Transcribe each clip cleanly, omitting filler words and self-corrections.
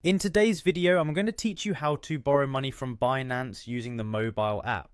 In today's video, I'm going to teach you how to borrow money from Binance using the mobile app.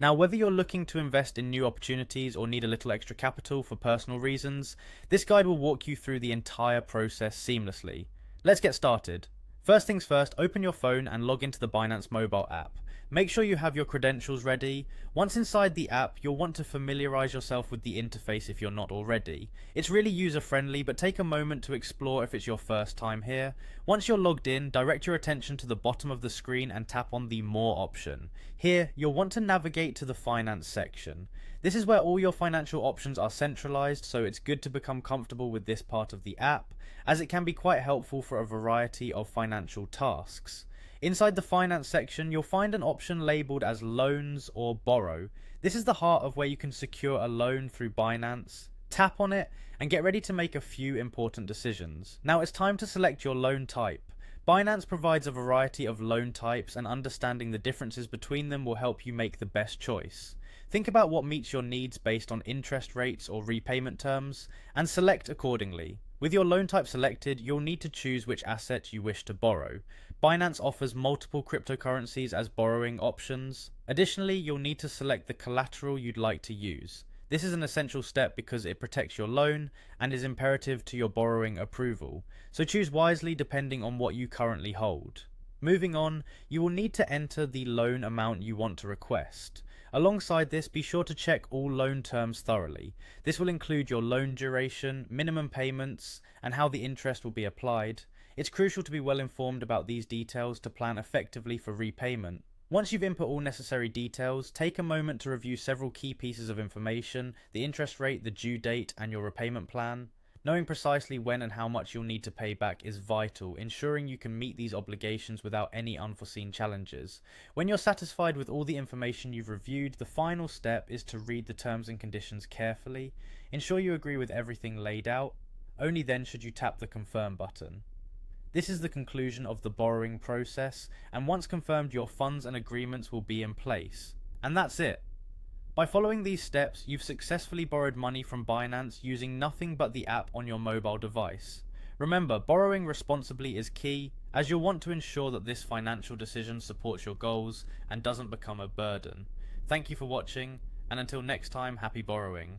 Now, whether you're looking to invest in new opportunities or need a little extra capital for personal reasons, this guide will walk you through the entire process seamlessly. Let's get started. First things first, open your phone and log into the Binance mobile app. Make sure you have your credentials ready. Once inside the app, you'll want to familiarize yourself with the interface if you're not already. It's really user-friendly, but take a moment to explore if it's your first time here. Once you're logged in, direct your attention to the bottom of the screen and tap on the More option. Here, you'll want to navigate to the Finance section. This is where all your financial options are centralized, so it's good to become comfortable with this part of the app, as it can be quite helpful for a variety of financial tasks. Inside the Finance section, you'll find an option labeled as Loans or Borrow. This is the heart of where you can secure a loan through Binance. Tap on it and get ready to make a few important decisions. Now it's time to select your loan type. Binance provides a variety of loan types, and understanding the differences between them will help you make the best choice. Think about what meets your needs based on interest rates or repayment terms, and select accordingly. With your loan type selected, you'll need to choose which asset you wish to borrow. Binance offers multiple cryptocurrencies as borrowing options. Additionally, you'll need to select the collateral you'd like to use. This is an essential step because it protects your loan and is imperative to your borrowing approval, so choose wisely depending on what you currently hold. Moving on, you will need to enter the loan amount you want to request. Alongside this, be sure to check all loan terms thoroughly. This will include your loan duration, minimum payments, and how the interest will be applied. It's crucial to be well informed about these details to plan effectively for repayment. Once you've input all necessary details, take a moment to review several key pieces of information: the interest rate, the due date, and your repayment plan. Knowing precisely when and how much you'll need to pay back is vital, ensuring you can meet these obligations without any unforeseen challenges. When you're satisfied with all the information you've reviewed, the final step is to read the terms and conditions carefully. Ensure you agree with everything laid out. Only then should you tap the confirm button. This is the conclusion of the borrowing process, and once confirmed, your funds and agreements will be in place. And that's it. By following these steps, you've successfully borrowed money from Binance using nothing but the app on your mobile device. Remember, borrowing responsibly is key, as you'll want to ensure that this financial decision supports your goals and doesn't become a burden. Thank you for watching, and until next time, happy borrowing.